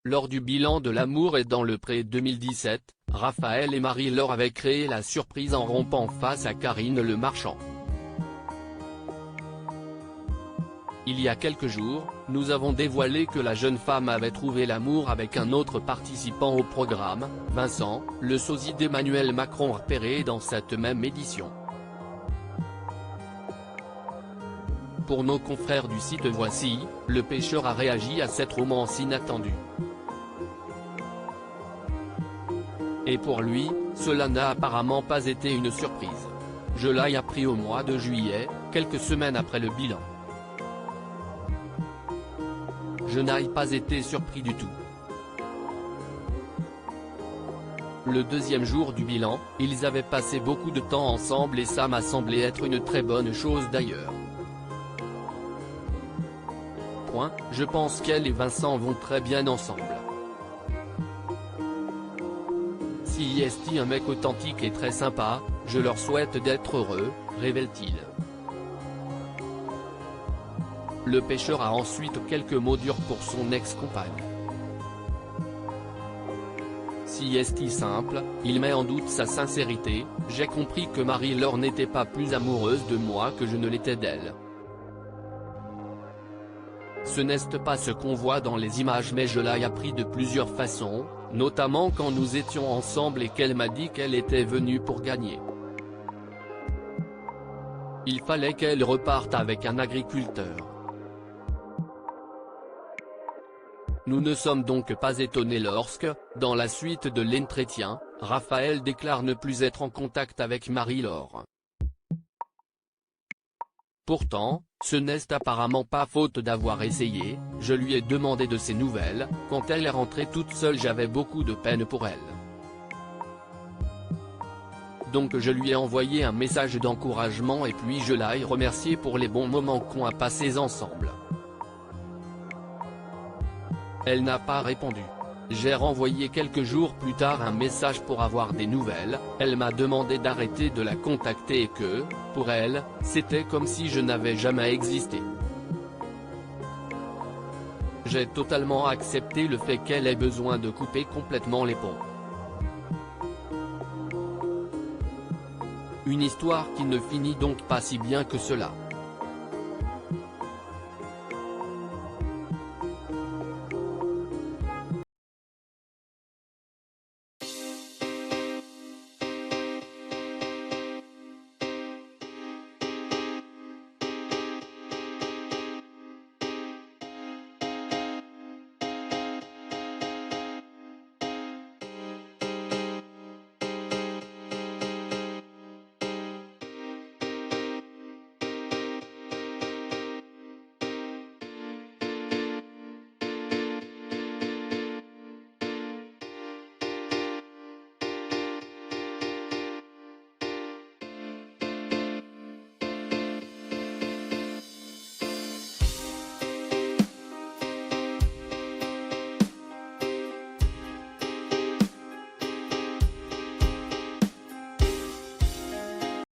Lors du bilan de l'amour et dans le pré 2017, Raphaël et Marie-Laure avaient créé la surprise en rompant face à Karine Le Marchand. Il y a quelques jours, nous avons dévoilé que la jeune femme avait trouvé l'amour avec un autre participant au programme, Vincent, le sosie d'Emmanuel Macron repéré dans cette même édition. Pour nos confrères du site Voici, le pêcheur a réagi à cette romance inattendue. Et pour lui, cela n'a apparemment pas été une surprise. Je l'ai appris au mois de juillet, quelques semaines après le bilan. Je n'ai pas été surpris du tout. Le deuxième jour du bilan, ils avaient passé beaucoup de temps ensemble et ça m'a semblé être une très bonne chose d'ailleurs. Je pense qu'elle et Vincent vont très bien ensemble. Si est un mec authentique et très sympa, je leur souhaite d'être heureux, révèle-t-il. Le pêcheur a ensuite quelques mots durs pour son ex-compagne. Si est simple, il met en doute sa sincérité, j'ai compris que Marie-Laure n'était pas plus amoureuse de moi que je ne l'étais d'elle. Ce n'est pas ce qu'on voit dans les images mais je l'ai appris de plusieurs façons, notamment quand nous étions ensemble et qu'elle m'a dit qu'elle était venue pour gagner. Il fallait qu'elle reparte avec un agriculteur. Nous ne sommes donc pas étonnés lorsque, dans la suite de l'entretien, Raphaël déclare ne plus être en contact avec Marie-Laure. Pourtant, ce n'est apparemment pas faute d'avoir essayé, je lui ai demandé de ses nouvelles, quand elle est rentrée toute seule j'avais beaucoup de peine pour elle. Donc je lui ai envoyé un message d'encouragement et puis je l'ai remerciée pour les bons moments qu'on a passés ensemble. Elle n'a pas répondu. J'ai renvoyé quelques jours plus tard un message pour avoir des nouvelles, elle m'a demandé d'arrêter de la contacter et que, pour elle, c'était comme si je n'avais jamais existé. J'ai totalement accepté le fait qu'elle ait besoin de couper complètement les ponts. Une histoire qui ne finit donc pas si bien que cela.